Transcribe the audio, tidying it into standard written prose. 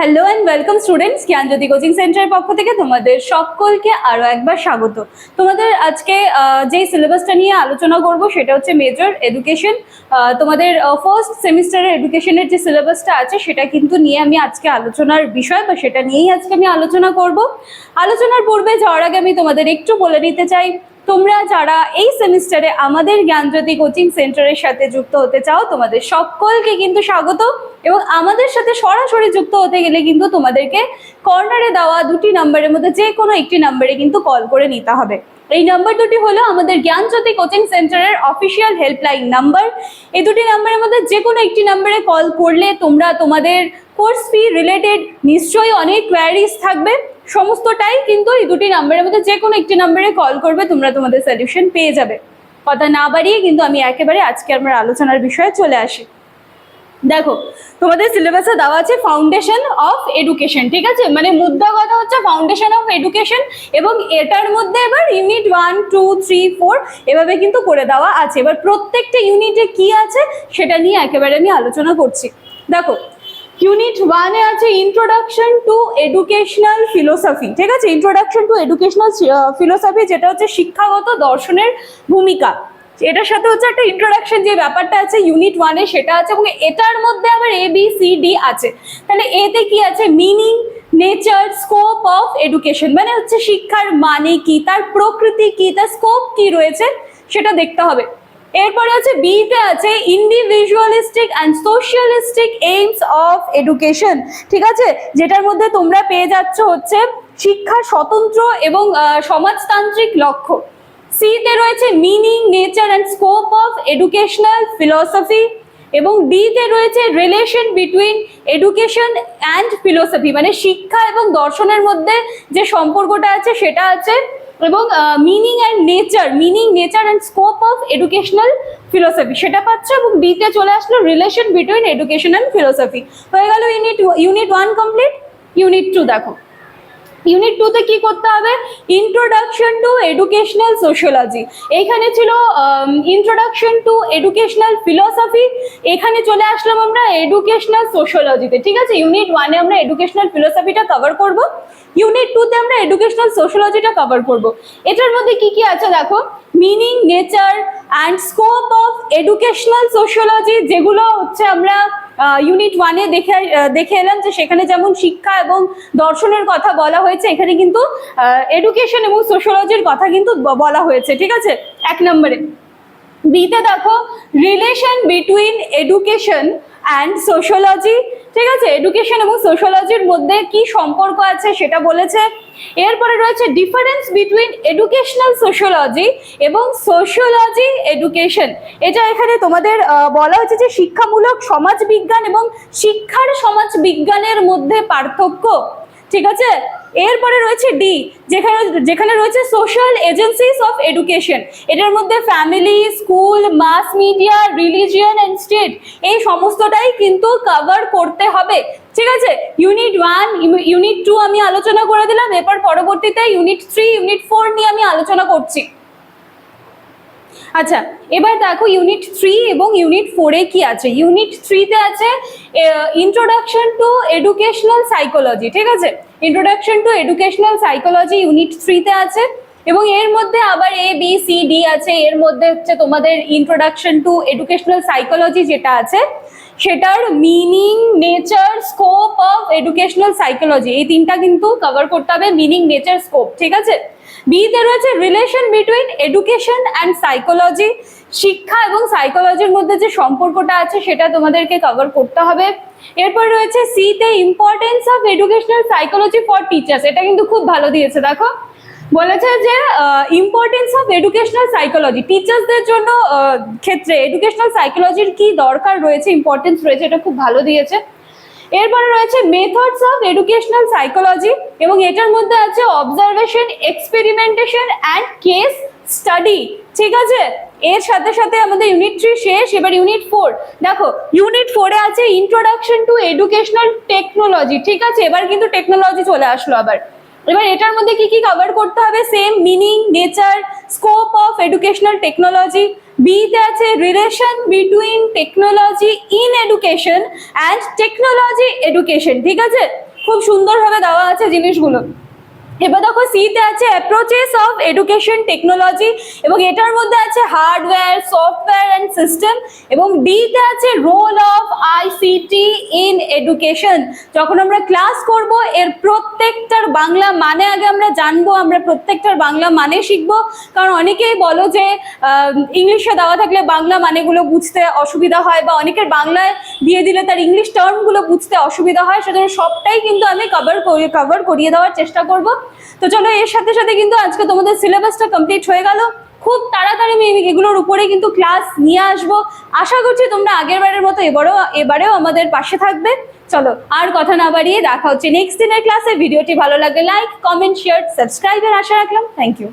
Hello and welcome students, Gyanjyoti coaching সেন্টারের পক্ষ থেকে তোমাদের সকলকে আরও একবার স্বাগত। তোমাদের আজকে যেই সিলেবাসটা নিয়ে আলোচনা করব সেটা হচ্ছে মেজর এডুকেশন। তোমাদের ফার্স্ট সেমিস্টারের এডুকেশনের যে সিলেবাসটা আছে সেটা কিন্তু নিয়ে আমি আজকে আলোচনার বিষয় বা সেটা নিয়েই আজকে আমি আলোচনা করব। আলোচনার পূর্বে যাওয়ার আগে আমি তোমাদের একটু বলে নিতে চাই, তোমরা যারা এই সেমিস্টারে আমাদের জ্ঞানজ্যোতি কোচিং সেন্টারের সাথে যুক্ত হতে চাও তোমাদের সকলকে কিন্তু স্বাগত। এবং আমাদের সাথে সরাসরি যুক্ত হতে গেলে কিন্তু তোমাদেরকে কর্নারে দেওয়া দুটি নাম্বারের মধ্যে যে কোনো একটি নাম্বারে কিন্তু কল করে নিতে হবে। এই নাম্বার দুটি হলো আমাদের জ্ঞানজ্যোতি কোচিং সেন্টারের অফিসিয়াল হেল্পলাইন নাম্বার। এই দুটি নাম্বারের মধ্যে যে কোনো একটি নাম্বারে কল করলে তোমরা তোমাদের কোর্স ফি রিলেটেড নিশ্চয়ই অনেক কোয়ারিজ থাকবে, সমস্তটাই কিন্তু এই দুটি নাম্বারের মধ্যে যে কোনো একটি নাম্বারে কল করবে, তোমরা তোমাদের সলিউশন পেয়ে যাবে। কথা না বাড়িয়ে কিন্তু আমি একেবারে আজকে আমার আলোচনার বিষয়ে চলে আসি। দেখো, তোমাদের সিলেবাসে দেওয়া আছে ফাউন্ডেশন অফ এডুকেশন, ঠিক আছে, মানে মুদ্রা কথা হচ্ছে ফাউন্ডেশন অফ এডুকেশন, এবং এটার মধ্যে এবার ইউনিট 1, 2, 3, 4 এভাবে কিন্তু করে দেওয়া আছে। এবার প্রত্যেকটা ইউনিটে কি আছে সেটা নিয়ে একেবারে আমি আলোচনা করছি। দেখো, ইউনিট 1 এ আছে ইন্ট্রোডাকশন টু এডুকেশনাল ফিলোসফি, ঠিক আছে, ইন্ট্রোডাকশন টু এডুকেশনাল ফিলোসফি যেটা হচ্ছে শিক্ষাগত দর্শনের ভূমিকা, এটার সাথে হচ্ছে একটা ইন্ট্রোডাকশন যে ব্যাপারটা আছে ইউনিট 1 এ সেটা আছে, এবং এটার মধ্যে আবার ABCD আছে। তাহলে এতে কি আছে? Meaning, nature, scope of education, মানে হচ্ছে শিক্ষার মানে কি, তার প্রকৃতি কি, তার স্কোপ কি রয়েছে সেটা দেখতে হবে। এরপরে আছে বিতে আছে individualistic and socialistic aims of education, ঠিক আছে, যেটার মধ্যে তোমরা পেয়ে যাচ্ছ হচ্ছে শিক্ষার স্বতন্ত্র এবং সমাজতান্ত্রিক লক্ষ্য। সিতে রয়েছে meaning, nature and scope of educational philosophy, এবং ডিতে রয়েছে relation between education and philosophy, মানে শিক্ষা এবং দর্শনের মধ্যে যে সম্পর্কটা আছে সেটা আছে, এবং meaning nature and scope of educational philosophy সেটা পাচ্ছ, এবং ডিতে চলে আসলো relation between education and philosophy. হয়ে গেল ইউনিট 1 কমপ্লিট। ইউনিট 2 দেখো, ইউনিট 2 তে কি করতে হবে? Introduction to educational sociology. এখানে ছিল ইন্ট্রোডাকশন টু এডুকেশনাল ফিলসফি, এখানে চলে আসলাম আমরা এডুকেশনাল সোশিওলজিতে, ঠিক আছে। ইউনিট 1 এ আমরা এডুকেশনাল ফিলসফিটা কভার করব, ইউনিট 2 তে আমরা এডুকেশনাল সোশিওলজিটা কভার করব। এটার মধ্যে কি কি আছে দেখো, meaning, nature and scope of educational sociology, যেগুলো হচ্ছে আমরা ইউনিট 1 এ দেখে এলাম যে সেখানে যেমন শিক্ষা এবং দর্শনের কথা বলা হয়েছে, এখানে কিন্তু এডুকেশন এবং সোশিওলজির কথা কিন্তু বলা হয়েছে, ঠিক আছে। 1 নম্বরে বিতে দেখো relation between education and sociology, ঠিক আছে, এডুকেশন এবং সোশিওলজির মধ্যে কি সম্পর্ক আছে সেটা বলেছে। এরপরে রয়েছে ডিফারেন্স বিটুইন এডুকেশনাল সোশিওলজি এবং সোশিওলজি এডুকেশন, এটা এখানে তোমাদের বলা হয়েছে যে শিক্ষামূলক সমাজবিজ্ঞান এবং শিক্ষার সমাজবিজ্ঞানের মধ্যে পার্থক্য, ঠিক আছে। এরপরে রয়েছে ডি, যেখানে রয়েছে সোশ্যাল এজেন্সিস অফ এডুকেশন, এটার মধ্যে family, school, mass media, religion and state, এই সমস্তটাই কিন্তু কভার করতে হবে, ঠিক আছে। ইউনিট 1, ইউনিট 2 আমি আলোচনা করে দিলাম, এরপর পরবর্তীতে ইউনিট 3, ইউনিট 4 নিয়ে আমি আলোচনা করছি। আচ্ছা, এবার দেখো ইউনিট 3 এবং ইউনিট 4 এ কি আছে। ইউনিট 3 তে আছে ইন্ট্রোডাকশন টু এডুকেশনাল সাইকোলজি, ঠিক আছে, introduction to educational psychology unit 3 তে আছে, এবং এর মধ্যে আবার ABCD আছে। এর মধ্যে হচ্ছে তোমাদের ইন্ট্রোডাকশন টু এডুকেশনাল সাইকোলজি যেটা আছে সেটার meaning, nature, scope of educational psychology, এই তিনটা কিন্তু কভার করতে হবে, মিনিং, নেচার, স্কোপ, ঠিক আছে। বিতে রয়েছে relation between education and psychology, শিক্ষা এবং সাইকোলজির মধ্যে যে সম্পর্কটা আছে সেটা তোমাদেরকে কভার করতে হবে। এরপর রয়েছে সিতে importance of educational psychology for teachers, এটা কিন্তু খুব ভালো দিয়েছে, দেখো বলেছে যে ইম্পর্টেন্স অফ এডুকেশনাল সাইকোলজি, টিচার্সদের জন্য ক্ষেত্রে এডুকেশনাল সাইকোলজির কি দরকার রয়েছে, ইম্পর্টেন্স রয়েছে, এটা খুব ভালো দিয়েছে। এরপরে রয়েছে মেথডস অফ এডুকেশনাল সাইকোলজি, এবং এটার মধ্যে আছে observation, experimentation and case study, ঠিক আছে। এর সাথে সাথে আমাদের ইউনিট 3 শেষ। এবার ইউনিট 4 দেখো, ইউনিট 4 এ আছে ইন্ট্রোডাকশন টু এডুকেশনাল টেকনোলজি, ঠিক আছে, এবার কিন্তু টেকনোলজি চলে আসলো আবার। এবার এটার মধ্যে কি কি কভার করতে হবে? Same meaning, nature, scope of educational technology, বিতে আছে relation between technology in education and technology education, ঠিক আছে। খুব সুন্দরভাবে দেওয়া আছে জিনিসগুলো। এবার দেখো সিতে আছে অ্যাপ্রোচেস অফ এডুকেশন টেকনোলজি, এবং এটার মধ্যে আছে হার্ডওয়্যার, সফটওয়্যার অ্যান্ড সিস্টেম, এবং ডিতে আছে role of ICT in education. যখন আমরা ক্লাস করব এর প্রত্যেকটার বাংলা মানে আগে আমরা জানবো, আমরা প্রত্যেকটার বাংলা মানে শিখবো। কারণ অনেকেই বলো যে ইংলিশে দেওয়া থাকলে বাংলা মানেগুলো বুঝতে অসুবিধা হয়, বা অনেকের বাংলায় দিয়ে দিলে তার ইংলিশ টার্মগুলো বুঝতে অসুবিধা হয়, সেজন্য সবটাই কিন্তু আমি কভার করিয়ে দেওয়ার চেষ্টা করব। তো চলো, এর সাথে সাথে কিন্তু আজকে তোমাদের সিলেবাসটা কমপ্লিট হয়ে গেল। খুব তাড়াতাড়ি আমি এগুলোর উপরে কিন্তু ক্লাস নিয়ে আসবো। আশা করছি তোমরা আগের বারের মতো এবারেও আমাদের পাশে থাকবে। চলো আর কথা না বাড়িয়ে দেখা হচ্ছে নেক্সট দিনের ক্লাসে। ভিডিওটি ভালো লাগলে লাইক, কমেন্ট, শেয়ার, সাবস্ক্রাইবের আশা রাখলাম। Thank you.